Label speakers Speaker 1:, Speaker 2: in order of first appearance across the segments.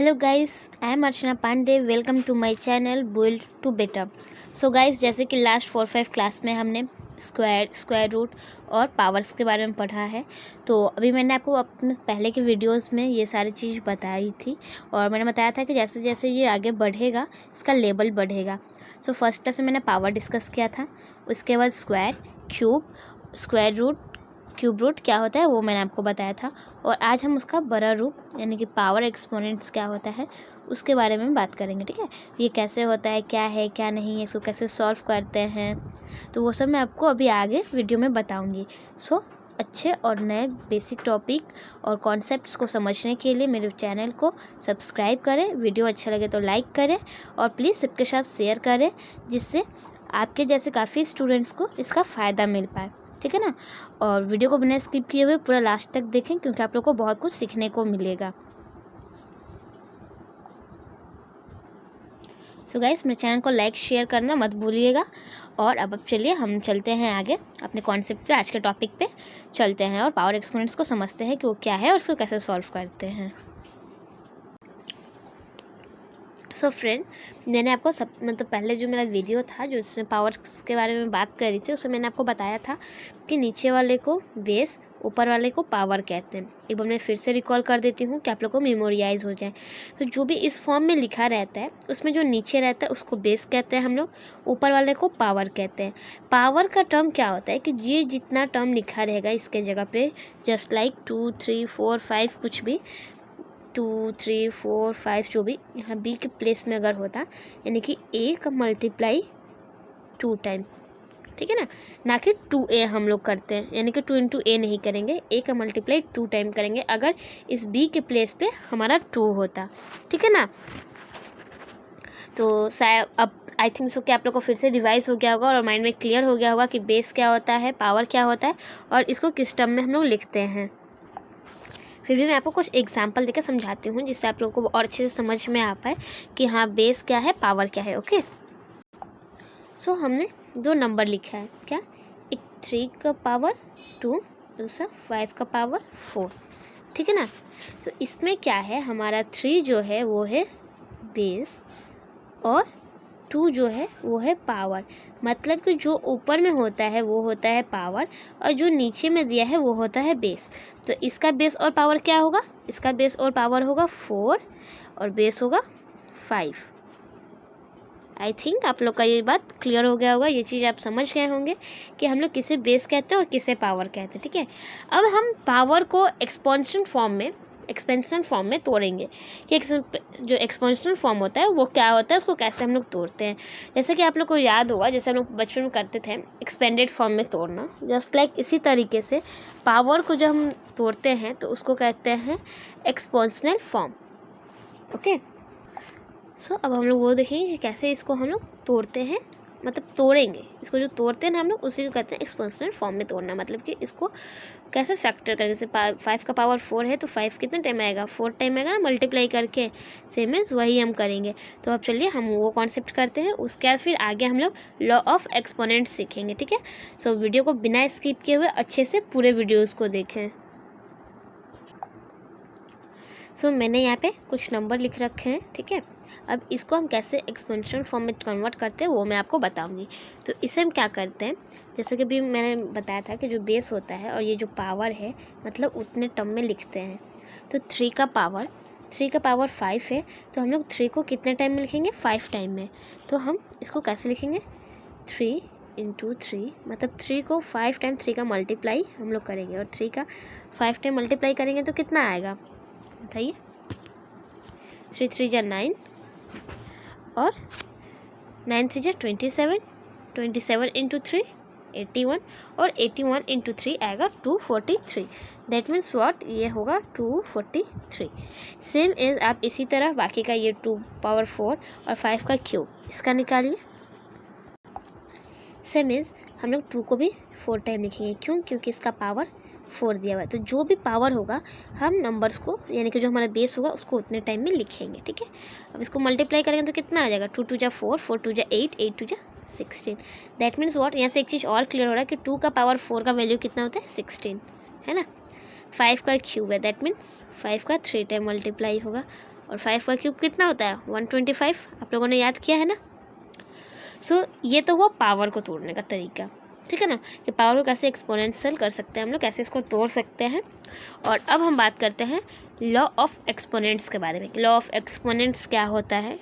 Speaker 1: Hello guys, I am Archana Pandey. Welcome to my channel build to better. So guys, जैसे कि last 4-5 class में हमने square root और powers के बारे में पढ़ा है। तो अभी मैंने आपको अपने पहले के वीडियोस में ये सारी चीज़ बताई थी और मैंने बताया था कि जैसे जैसे ये आगे बढ़ेगा इसका लेवल बढ़ेगा। सो फर्स्ट क्लास में मैंने पावर डिस्कस किया था, उसके बाद square, cube, square root, cube root क्या होता है वो मैंने आपको बताया था। और आज हम उसका बड़ा रूप यानी कि पावर एक्सपोनेंट्स क्या होता है उसके बारे में बात करेंगे। ठीक है, ये कैसे होता है, क्या नहीं है, इसको कैसे सॉल्व करते हैं, तो वो सब मैं आपको अभी आगे वीडियो में बताऊंगी। सो अच्छे और नए बेसिक टॉपिक और कॉन्सेप्ट्स को समझने के लिए मेरे चैनल को सब्सक्राइब करें, वीडियो अच्छा लगे तो लाइक करें और प्लीज़ सबके साथ शेयर करें, जिससे आपके जैसे काफ़ी स्टूडेंट्स को इसका फ़ायदा मिल पाए। ठीक है ना। और वीडियो को बिना स्किप किए हुए पूरा लास्ट तक देखें, क्योंकि आप लोग को बहुत कुछ सीखने को मिलेगा। सो गाइस, मेरे चैनल को लाइक शेयर करना मत भूलिएगा। और अब चलिए हम चलते हैं आगे अपने कॉन्सेप्ट पे, आज के टॉपिक पे चलते हैं और पावर एक्सपोनेंट्स को समझते हैं कि वो क्या है और उसको कैसे सॉल्व करते हैं। सो फ्रेंड, मैंने आपको पहले जो मेरा वीडियो था जो इसमें पावर्स के बारे में बात करी थी, उसमें मैंने आपको बताया था कि नीचे वाले को बेस, ऊपर वाले को पावर कहते हैं। एक बार मैं फिर से रिकॉल कर देती हूँ कि आप लोग को मेमोरियाइज हो जाए। तो जो भी इस फॉर्म में लिखा रहता है उसमें जो नीचे रहता है उसको बेस कहते हैं हम लोग, ऊपर वाले को पावर कहते हैं। पावर का टर्म क्या होता है कि ये जितना टर्म लिखा रहेगा इसके जगह पे, जस्ट लाइक 2, 3, 4, 5 कुछ भी, 2, 3, 4, 5 जो भी यहाँ बी के प्लेस में अगर होता, यानी कि ए का मल्टीप्लाई 2 टाइम। ठीक है ना कि 2a हम लोग करते हैं, यानी कि 2 इंटू ए नहीं करेंगे, ए का मल्टीप्लाई 2 टाइम करेंगे अगर इस बी के प्लेस पे हमारा 2 होता। ठीक है ना। तो शायद अब आई थिंक सो कि आप लोग को फिर से रिवाइज हो गया होगा और माइंड में क्लियर हो गया होगा कि बेस क्या होता है, पावर क्या होता है और इसको किस टर्म में हम लोग लिखते हैं। फिर भी मैं आपको कुछ एग्जांपल देकर समझाती हूँ, जिससे आप लोगों को और अच्छे से समझ में आ पाए कि हाँ बेस क्या है, पावर क्या है। ओके, सो हमने 2 नंबर लिखा है, क्या, एक 3 का पावर 2, दूसरा 5 का पावर 4। ठीक है ना। तो इसमें क्या है, हमारा 3 जो है वो है बेस और 2 जो है वो है पावर। मतलब कि जो ऊपर में होता है वो होता है पावर और जो नीचे में दिया है वो होता है बेस। तो इसका बेस और पावर क्या होगा, इसका बेस और पावर होगा 4 और बेस होगा 5। आई थिंक आप लोग का ये बात क्लियर हो गया होगा, ये चीज़ आप समझ गए होंगे कि हम लोग किसे बेस कहते हैं और किसे पावर कहते हैं। ठीक है, अब हम पावर को एक्सपेंशन फॉर्म में तोड़ेंगे कि जो एक्सपेंशनल फॉर्म होता है वो क्या होता है, उसको कैसे हम लोग तोड़ते हैं। जैसे कि आप लोग को याद होगा, जैसे हम लोग बचपन में करते थे एक्सपेंडेड फॉर्म में तोड़ना, जस्ट लाइक इसी तरीके से पावर को जब हम तोड़ते हैं तो उसको कहते हैं एक्सपोनेंशियल फॉर्म। ओके, सो अब हम लोग वो देखेंगे कि कैसे इसको हम लोग तोड़ते हैं, मतलब तोड़ेंगे इसको, जो तोड़ते हैं हम लोग उसी को कहते हैं एक्सपोनेंशियल फॉर्म में तोड़ना। मतलब कि इसको कैसे फैक्टर करेंगे, जैसे 5 का पावर 4 है तो 5 कितने टाइम आएगा, 4 टाइम आएगा ना मल्टीप्लाई करके, सेम एज वही हम करेंगे। तो अब चलिए हम वो कॉन्सेप्ट करते हैं, उसके बाद फिर आगे हम लोग लॉ ऑफ एक्सपोनेंट्स सीखेंगे। ठीक है, सो वीडियो को बिना स्किप किए हुए अच्छे से पूरे वीडियोज़ को देखें। सो मैंने यहाँ पे कुछ नंबर लिख रखे हैं। ठीक है, अब इसको हम कैसे एक्सपोनेंशियल फॉर्म में कन्वर्ट करते हैं वो मैं आपको बताऊंगी। तो इसे हम क्या करते हैं, जैसे कि भी मैंने बताया था कि जो बेस होता है और ये जो पावर है मतलब उतने टर्म में लिखते हैं। तो 3 का पावर 5 है, तो हम लोग 3 को कितने टाइम में लिखेंगे, 5 टाइम में। तो हम इसको कैसे लिखेंगे, 3 इंटू 3, मतलब 3 को 5 टाइम 3 का मल्टीप्लाई हम लोग करेंगे और 3 का 5 टाइम मल्टीप्लाई करेंगे तो कितना आएगा बताइए। 3 3 जा 9 और 9 3 जा 27, 27 इंटू 3 81 और 81 इंटू 3 आएगा 243। दैट मीन्स व्हाट, ये होगा 243। सेम एज आप इसी तरह बाकी का ये 2 पावर 4 और 5 का क्यूब इसका निकालिए। सेम एज हम लोग 2 को भी 4 टाइम लिखेंगे, क्योंकि इसका पावर 4 दिया हुआ है। तो जो भी पावर होगा हम नंबर्स को, यानी कि जो हमारा बेस होगा उसको उतने टाइम में लिखेंगे। ठीक है, अब इसको मल्टीप्लाई करेंगे तो कितना आ जाएगा, 2 2 जा 4, 4 2 जा 8, 8 2 जा 16। दैट मीन्स व्हाट, यहाँ से एक चीज़ और क्लियर हो रहा है कि 2 का पावर 4 का वैल्यू कितना होता है, 16 है ना। 5 का क्यूब है, दैट मीन्स 5 का 3 टाइम मल्टीप्लाई होगा और 5 का क्यूब कितना होता है 125, आप लोगों ने याद किया है ना। सो ये तो हुआ पावर को तोड़ने का तरीका, ठीक है ना, कि पावर को कैसे एक्सपोनेंशियल कर सकते हैं हम लोग, कैसे इसको तोड़ सकते हैं। और अब हम बात करते हैं लॉ ऑफ एक्सपोनेंट्स के बारे में। लॉ ऑफ एक्सपोनेंट्स क्या होता है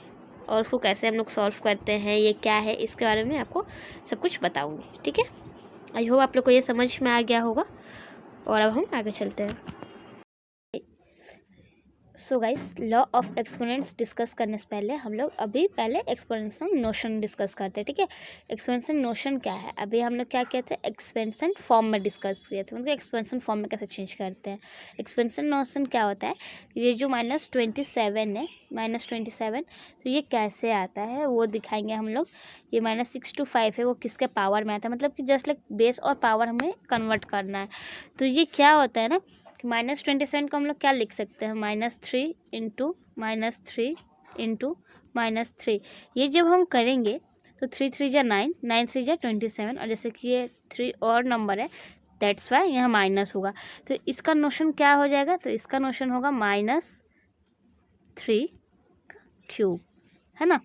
Speaker 1: और उसको कैसे हम लोग सॉल्व करते हैं, ये क्या है, इसके बारे में आपको सब कुछ बताऊंगी, ठीक है। आई होप आप लोग को ये समझ में आ गया होगा। और अब हम आगे चलते हैं। So guys, law of exponents discuss करने से पहले हम लोग अभी पहले एक्सपेंशन नोशन डिस्कस करते हैं, ठीक है। एक्सपेंशन नोशन क्या है, अभी हम लोग क्या किए थे, एक्सपेंशन फॉर्म में डिस्कस किए थे, मतलब एक्सपेंशन फॉर्म में कैसे चेंज करते हैं। एक्सपेंशन नोशन क्या होता है, ये जो -27 है, -27, तो ये कैसे आता है वो दिखाएंगे हम लोग। ये -6 to 5 है, वो किसके पावर में आता है, मतलब कि जस्ट लाइक बेस और पावर हमें कन्वर्ट करना है। तो ये क्या होता है ना, -27 को हम लोग क्या लिख सकते हैं, -3 इंटू -3 ये जब हम करेंगे तो 3 3 जा 9, 9 3 जा 27, और जैसे कि ये 3 और नंबर है, दैट्स वाई यहाँ माइनस होगा। तो इसका नोशन क्या हो जाएगा, तो इसका नोशन होगा -3 क्यूब, है ना।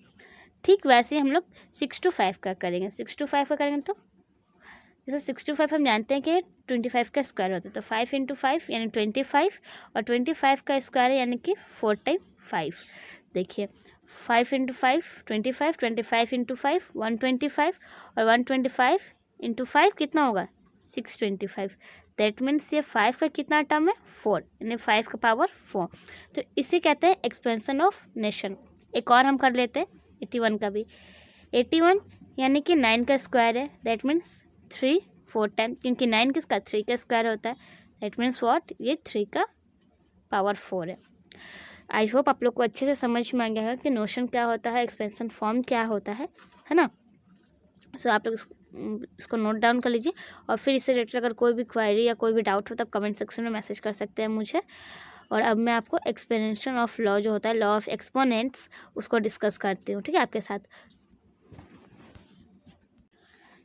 Speaker 1: ठीक वैसे हम लोग 6 to 5 का करेंगे। 6 to 5 का करेंगे तो जैसे 6 to 5 हम जानते हैं कि 25 का स्क्वायर होता है, तो 5 इंटू 5 यानी 25, और 25 का स्क्वायर है यानी कि 4 टाइम 5। देखिए 5 इंटू 5 25, 25 इंटू 5 125, और 125 इंटू 5 कितना होगा 625। दैट मीन्स ये 5 का कितना टर्म है 4, यानी 5 का पावर 4। तो इसे कहते हैं एक्सपेंशन ऑफ नेशन। एक और हम कर लेते हैं 81 का भी। 81 यानी कि 9 का स्क्वायर है, दैट मीन्स 3 4 टाइम, क्योंकि 9 किसका 3 का स्क्वायर होता है, दैट मीन्स व्हाट, ये 3 का पावर 4 है। आई होप आप लोग को अच्छे से समझ में आ गया है कि नोशन क्या होता है, एक्सपेंशन फॉर्म क्या होता है ना। सो आप लोग इसको नोट डाउन कर लीजिए, और फिर इससे रिलेटेड अगर कोई भी क्वेरी या कोई भी डाउट हो तब कमेंट सेक्शन में मैसेज कर सकते हैं मुझे। और अब मैं आपको एक्सप्लेनेशन ऑफ लॉ जो होता है, लॉ ऑफ एक्सपोनेंट्स, उसको डिस्कस करती हूँ, ठीक है, आपके साथ।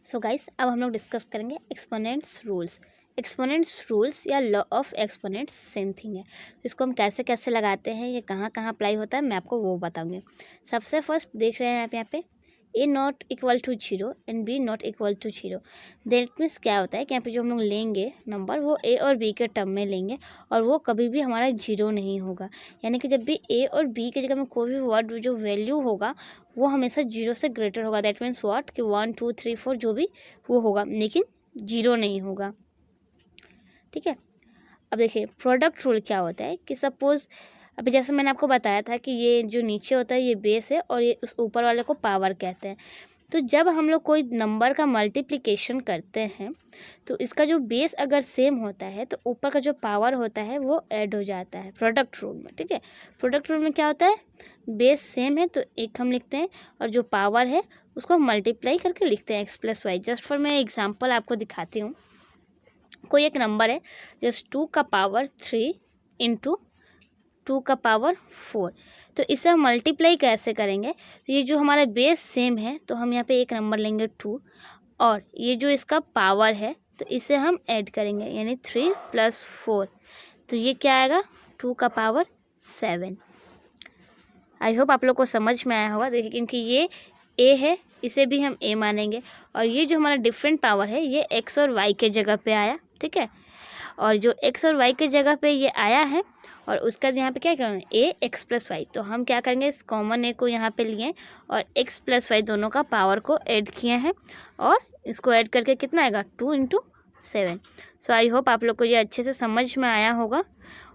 Speaker 1: सो गाइस, अब हम लोग डिस्कस करेंगे एक्सपोनेंट्स रूल्स। एक्सपोनेंट्स रूल्स या law of exponents same thing है, तो इसको हम कैसे कैसे लगाते हैं, ये कहाँ कहाँ अप्लाई होता है, मैं आपको वो बताऊंगी। सबसे फर्स्ट देख रहे हैं आप यहाँ पे a not equal to 0 and b not equal to 0। That means क्या होता है कि यहाँ पे जो हम लोग लेंगे नंबर, वो a और b के टर्म में लेंगे, और वो कभी भी हमारा 0 नहीं होगा। यानी कि जब भी a और b की जगह में कोई भी वर्ड जो वैल्यू होगा वो हमेशा 0 से ग्रेटर होगा। दैट मीन्स व्हाट, कि 1 2 3 4 जो भी वो होगा, लेकिन 0 नहीं होगा, ठीक है। अब देखिए प्रोडक्ट रूल क्या होता है, कि सपोज़ अभी जैसे मैंने आपको बताया था कि ये जो नीचे होता है ये बेस है, और ये उस ऊपर वाले को पावर कहते हैं। तो जब हम लोग कोई नंबर का मल्टीप्लिकेशन करते हैं तो इसका जो बेस अगर सेम होता है तो ऊपर का जो पावर होता है वो ऐड हो जाता है प्रोडक्ट रूल में, ठीक है। प्रोडक्ट रूल में क्या होता है, बेस सेम है तो एक हम लिखते हैं, और जो पावर है उसको हम मल्टीप्लाई करके लिखते हैं x+y। जस्ट फॉर मैं एग्जाम्पल आपको दिखाती हूँ। कोई एक नंबर है जस्ट 2 का पावर 3 इंटू 2 का पावर 4, तो इसे हम मल्टीप्लाई कैसे करेंगे, तो ये जो हमारा बेस सेम है तो हम यहाँ पे एक नंबर लेंगे 2, और ये जो इसका पावर है तो इसे हम ऐड करेंगे, यानी 3 + 4, तो ये क्या आएगा 2 का पावर 7। आई होप आप लोग को समझ में आया होगा। देखिए क्योंकि ये a है, इसे भी हम a मानेंगे, और ये जो हमारा डिफरेंट पावर है ये x और y के जगह पे आया, ठीक है। और जो x और y के जगह पे ये आया है, और उसका यहाँ पे क्या करेंगे a x+y, तो हम क्या करेंगे इस कॉमन a को यहाँ पे लिए और x+y दोनों का पावर को ऐड किए हैं, और इसको ऐड करके कितना आएगा 2 × 7। सो आई होप आप लोग को ये अच्छे से समझ में आया होगा।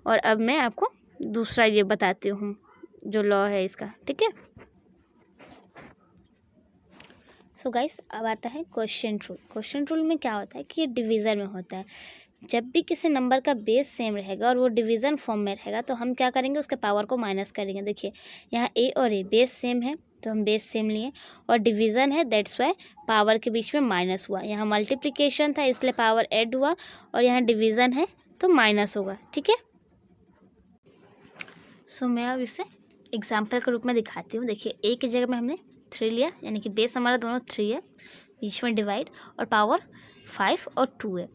Speaker 1: और अब मैं आपको दूसरा ये बताती हूँ जो लॉ है इसका, ठीक है। सो गाइस, अब आता है क्वेश्चन रूल। क्वेश्चन रूल में क्या होता है कि ये डिवीज़न में होता है। जब भी किसी नंबर का बेस सेम रहेगा और वो डिवीज़न फॉर्म में रहेगा तो हम क्या करेंगे, उसके पावर को माइनस करेंगे। देखिए यहाँ a और a बेस सेम है तो हम बेस सेम लिए, और डिवीज़न है दैट्स वाई पावर के बीच में माइनस हुआ। यहाँ मल्टीप्लिकेशन था इसलिए पावर ऐड हुआ, और यहाँ डिवीज़न है तो माइनस होगा, ठीक है। सो मैं अब इसे एग्जाम्पल के रूप में दिखाती हूँ। देखिए a की जगह में हमने 3 लिया, यानी कि बेस हमारा दोनों 3 है, बीच में डिवाइड, और पावर 5 और 2 है।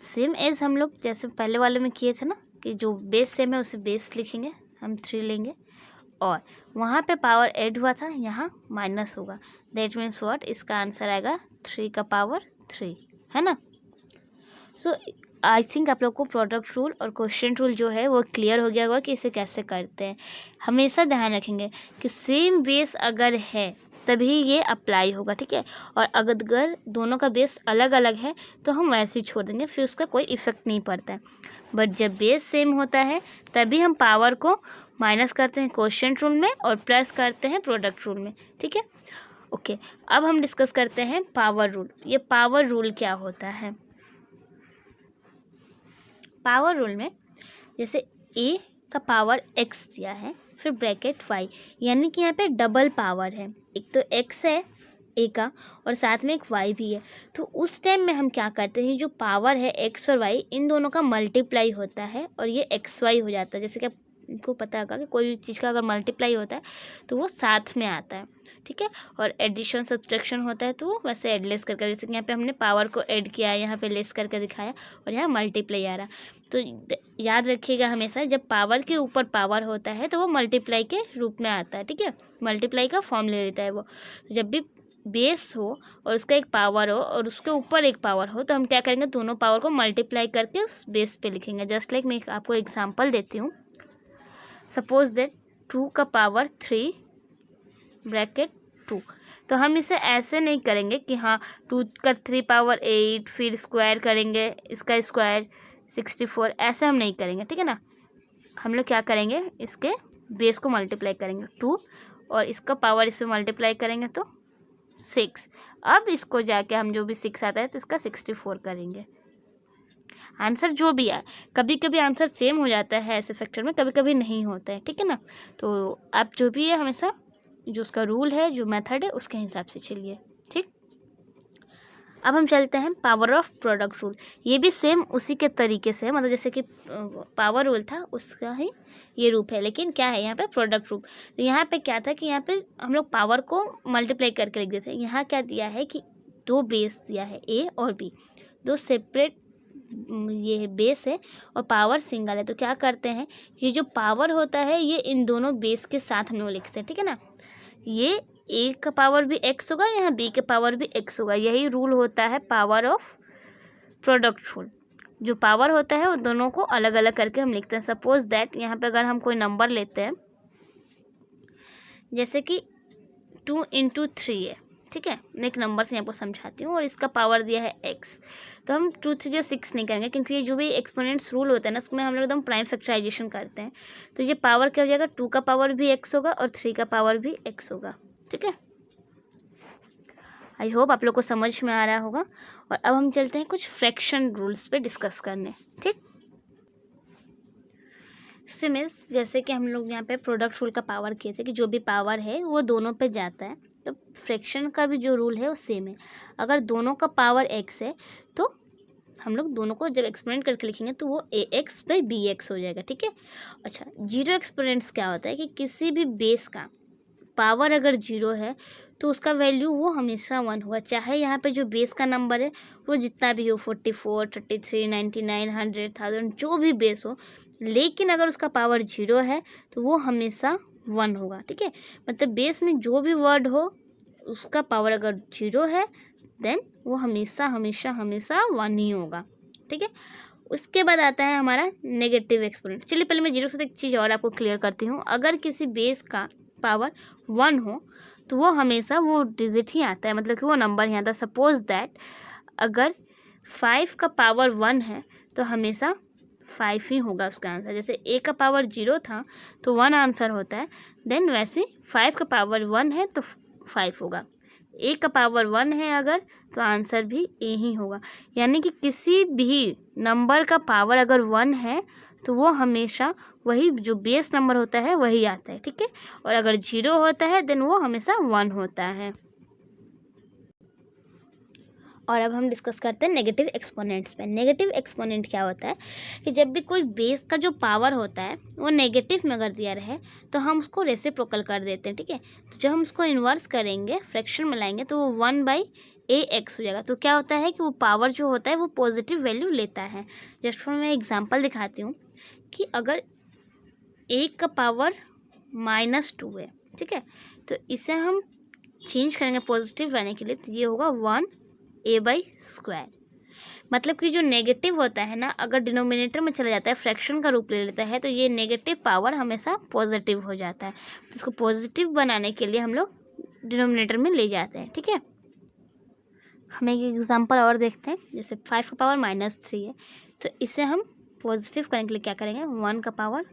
Speaker 1: सेम एज हम लोग जैसे पहले वाले में किए थे ना, कि जो बेस सेम है उसे बेस लिखेंगे, हम 3 लेंगे, और वहाँ पे पावर ऐड हुआ था, यहाँ माइनस होगा। दैट मीन्स व्हाट, इसका आंसर आएगा 3 का पावर 3, है ना। सो आई थिंक आप लोग को प्रोडक्ट रूल और क्वेश्चन रूल जो है वो क्लियर हो गया होगा कि इसे कैसे करते हैं। हमेशा ध्यान रखेंगे कि सेम बेस अगर है तभी ये अप्लाई होगा, ठीक है। और अगर दोनों का बेस अलग अलग है तो हम वैसे ही छोड़ देंगे, फिर उसका कोई इफेक्ट नहीं पड़ता है। बट जब बेस सेम होता है तभी हम पावर को माइनस करते हैं क्वोशिएंट रूल में और प्लस करते हैं प्रोडक्ट रूल में, ठीक है। ओके, अब हम डिस्कस करते हैं पावर रूल। ये पावर रूल क्या होता है? पावर रूल में जैसे a का पावर x दिया है, फिर ब्रैकेट y, यानी कि यहाँ पे डबल पावर है। एक तो x है a का और साथ में एक y भी है। तो उस टाइम में हम क्या करते हैं, जो पावर है x और y, इन दोनों का मल्टीप्लाई होता है और ये xy हो जाता है। जैसे कि आपको पता होगा कि कोई भी चीज़ का अगर मल्टीप्लाई होता है तो वो साथ में आता है, ठीक है। और एडिशन सब्ट्रैक्शन होता है तो वो वैसे एडलेस करके, जैसे कि यहाँ पे हमने पावर को ऐड किया है, यहाँ पे लेस करके दिखाया और यहाँ मल्टीप्लाई आ रहा। तो याद रखिएगा हमेशा, जब पावर के ऊपर पावर होता है तो वो मल्टीप्लाई के रूप में आता है, ठीक है। मल्टीप्लाई का फॉर्म ले लेता है वो। तो जब भी बेस हो और उसका एक पावर हो और उसके ऊपर एक पावर हो तो हम क्या करेंगे, दोनों पावर को मल्टीप्लाई करके उस बेस पे लिखेंगे। जस्ट लाइक मैं आपको एग्जांपल देती हूँ। सपोज दैट 2 का पावर 3 ब्रैकेट 2। तो हम इसे ऐसे नहीं करेंगे कि हाँ 2 का 3 पावर 8 फिर स्क्वायर करेंगे, इसका स्क्वायर 64, ऐसे हम नहीं करेंगे, ठीक है ना। हम लोग क्या करेंगे, इसके बेस को मल्टीप्लाई करेंगे 2 और इसका पावर इसमें मल्टीप्लाई करेंगे तो 6। अब इसको जाके हम जो भी 6 आता है तो इसका 64 करेंगे। आंसर जो भी आए, कभी कभी आंसर सेम हो जाता है ऐसे फैक्टर में, कभी कभी नहीं होता है, ठीक है ना। तो आप जो भी है हमेशा जो उसका रूल है, जो मेथड है, उसके हिसाब से चलिए, ठीक। अब हम चलते हैं पावर ऑफ प्रोडक्ट रूल। ये भी सेम उसी के तरीके से है, मतलब जैसे कि पावर रूल था उसका ही ये रूप है, लेकिन क्या है यहाँ पे प्रोडक्ट रूल। तो यहाँ पे क्या था कि यहाँ पे हम लोग पावर को मल्टीप्लाई करके लिख देते हैं। यहाँ क्या दिया है कि 2 बेस दिया है A और B, 2 सेपरेट ये बेस है और पावर सिंगल है। तो क्या करते हैं, ये जो पावर होता है ये इन दोनों बेस के साथ हम लोग लिखते हैं, ठीक है ना। ये A का पावर भी x होगा, यहाँ B के पावर भी x होगा। यही रूल होता है पावर ऑफ प्रोडक्ट रूल। जो पावर होता है वो दोनों को अलग अलग करके हम लिखते हैं। सपोज दैट यहाँ पे अगर हम कोई नंबर लेते हैं, जैसे कि 2 × 3 है, ठीक है। मैं एक नंबर से आपको समझाती हूँ और इसका पावर दिया है x। तो हम 2 3 6 नहीं करेंगे, क्योंकि ये जो भी एक्सपोनेंट्स रूल होता है ना उसमें हम लोग एकदम प्राइम फैक्टराइजेशन करते हैं। तो ये पावर क्या हो जाएगा, 2 का पावर भी x होगा और 3 का पावर भी x होगा, ठीक है। आई होप आप लोग को समझ में आ रहा होगा। और अब हम चलते हैं कुछ फ्रैक्शन रूल्स पे डिस्कस करने, ठीक। सिमिस जैसे कि हम लोग यहाँ पे प्रोडक्ट रूल का पावर किए थे कि जो भी पावर है वो दोनों पे जाता है, तो फ्रैक्शन का भी जो रूल है वो सेम है। अगर दोनों का पावर x है तो हम लोग दोनों को जब एक्सपोनेंट करके लिखेंगे तो वो ax/bx हो जाएगा, ठीक है। अच्छा, जीरो एक्सपोनेंट्स क्या होता है कि किसी भी बेस का पावर अगर 0 है तो उसका वैल्यू वो हमेशा 1 होगा, चाहे यहाँ पे जो बेस का नंबर है वो जितना भी हो, 44 33 99 100 1000 जो भी बेस हो, लेकिन अगर उसका पावर 0 है तो वो हमेशा 1 होगा, ठीक है। मतलब बेस में जो भी वर्ड हो उसका पावर अगर 0 है देन वो हमेशा हमेशा हमेशा 1 ही होगा, ठीक है। उसके बाद आता है हमारा नेगेटिव एक्सपोनेंट। चलिए पहले मैं 0 से एक चीज़ और आपको क्लियर करती हूँ। अगर किसी बेस का पावर 1 हो तो वो हमेशा वो डिजिट ही आता है, मतलब कि वो नंबर ही आता है। सपोज दैट अगर 5 का पावर 1 है तो हमेशा 5 ही होगा उसका आंसर। जैसे a का पावर 0 था तो 1 आंसर होता है, देन वैसे 5 का पावर 1 है तो 5 होगा। a का पावर 1 है अगर तो आंसर भी a ही होगा। यानी कि किसी भी नंबर का पावर अगर 1 है तो वो हमेशा वही जो बेस नंबर होता है वही आता है, ठीक है। और अगर 0 होता है देन वो हमेशा 1 होता है। और अब हम डिस्कस करते हैं नेगेटिव एक्सपोनेंट्स पे। नेगेटिव एक्सपोनेंट क्या होता है कि जब भी कोई बेस का जो पावर होता है वो नेगेटिव में अगर दिया रहे तो हम उसको रेसिप्रोकल कर देते हैं, ठीक है। तो जब हम उसको इन्वर्स करेंगे, फ्रैक्शन में लाएंगे तो वो 1/ax हो जाएगा। तो क्या होता है कि वो पावर जो होता है वो पॉजिटिव वैल्यू लेता है। जस्ट फॉर मैं एग्जांपल दिखाती हूँ कि अगर 1 का पावर -2 है, ठीक है। तो इसे हम चेंज करेंगे पॉजिटिव लाने के लिए, तो ये होगा 1a/²। मतलब कि जो नेगेटिव होता है ना, अगर डिनोमिनेटर में चला जाता है, फ्रैक्शन का रूप ले लेता है, तो ये नेगेटिव पावर हमेशा पॉजिटिव हो जाता है। तो इसको पॉजिटिव बनाने के लिए हम लोग डिनोमिनेटर में ले जाते हैं, ठीक है। हम एक एग्जांपल और देखते हैं, जैसे 5 का पावर -3 है, तो इसे हम पॉजिटिव करने के लिए क्या करेंगे, 1 का पावर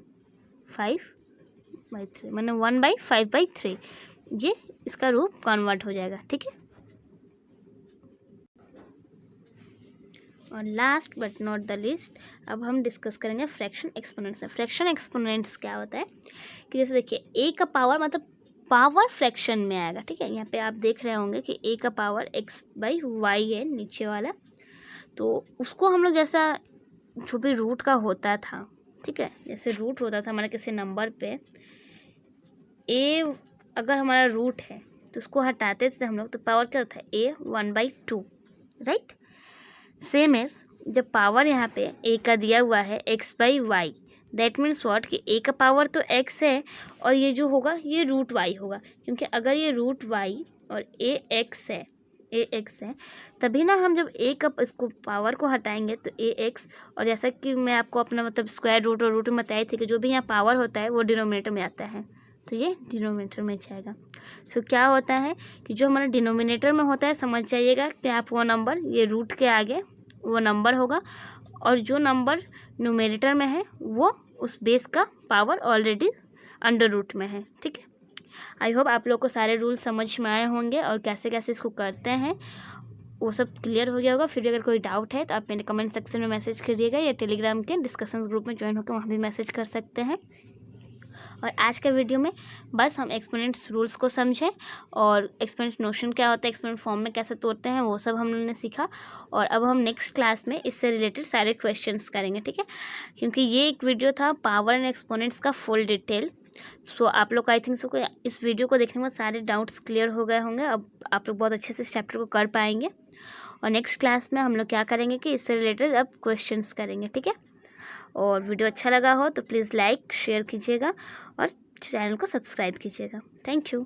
Speaker 1: 5/3, मैंने 1/5/3, ये इसका रूप कन्वर्ट हो जाएगा, ठीक है। और last but not the least, अब हम डिस्कस करेंगे फ्रैक्शन एक्सपोनेंट्स। फ्रैक्शन एक्सपोनेंट्स क्या होता है कि जैसे देखिए a का पावर मतलब पावर फ्रैक्शन में आएगा, ठीक है। यहाँ पे आप देख रहे होंगे कि a का पावर x/y है नीचे वाला, तो उसको हम लोग जैसा जो भी रूट का होता था, ठीक है, जैसे रूट होता था हमारा किसी नंबर पे, a अगर हमारा रूट है तो उसको हटाते थे हम लोग, तो पावर क्या होता है, a 1/2, राइट। सेम एज जब पावर यहाँ पे a का दिया हुआ है x/y, दैट मीन्स व्हाट कि a का पावर तो x है और ये जो होगा ये रूट y होगा, क्योंकि अगर ये रूट y और ax है तभी ना हम जब a का इसको पावर को हटाएंगे तो ax, और जैसा कि मैं आपको अपना मतलब स्क्वायर रूट और रूट में बताई थी कि जो भी यहाँ पावर होता है वो डिनोमिनेटर में आता है, तो ये डिनोमिनेटर में जाएगा। सो क्या होता है कि जो हमारा डिनोमिनेटर में होता है, समझ जाइएगा कि आप वो नंबर, ये रूट के आगे वो नंबर होगा, और जो नंबर न्यूमरेटर में है वो उस बेस का पावर ऑलरेडी अंडर रूट में है, ठीक है। आई होप आप लोग को सारे रूल समझ में आए होंगे और कैसे कैसे इसको करते हैं वो सब क्लियर हो गया होगा। फिर भी अगर कोई डाउट है तो आप मेरे कमेंट सेक्शन में मैसेज करिएगा या टेलीग्राम के डिस्कशन ग्रुप में ज्वाइन होकर वहाँ भी मैसेज कर सकते हैं। और आज के वीडियो में बस हम एक्सपोनेंट्स रूल्स को समझें और एक्सपोनेंट नोशन क्या होता है, एक्सपोनेंट फॉर्म में कैसे तोड़ते हैं, वो सब हमने सीखा। और अब हम नेक्स्ट क्लास में इससे रिलेटेड सारे क्वेश्चंस करेंगे, ठीक है। क्योंकि ये एक वीडियो था पावर एंड एक्सपोनेंट्स का फुल डिटेल। सो आप लोग आई थिंक सो इस वीडियो को देखने के बाद सारे डाउट्स क्लियर हो गए होंगे। अब आप लोग बहुत अच्छे से इस चैप्टर को कर पाएंगे। और नेक्स्ट क्लास में हम लोग क्या करेंगे कि इससे रिलेटेड अब क्वेश्चंस करेंगे, ठीक है। और वीडियो अच्छा लगा हो तो प्लीज़ लाइक शेयर कीजिएगा और चैनल को सब्सक्राइब कीजिएगा। Thank you.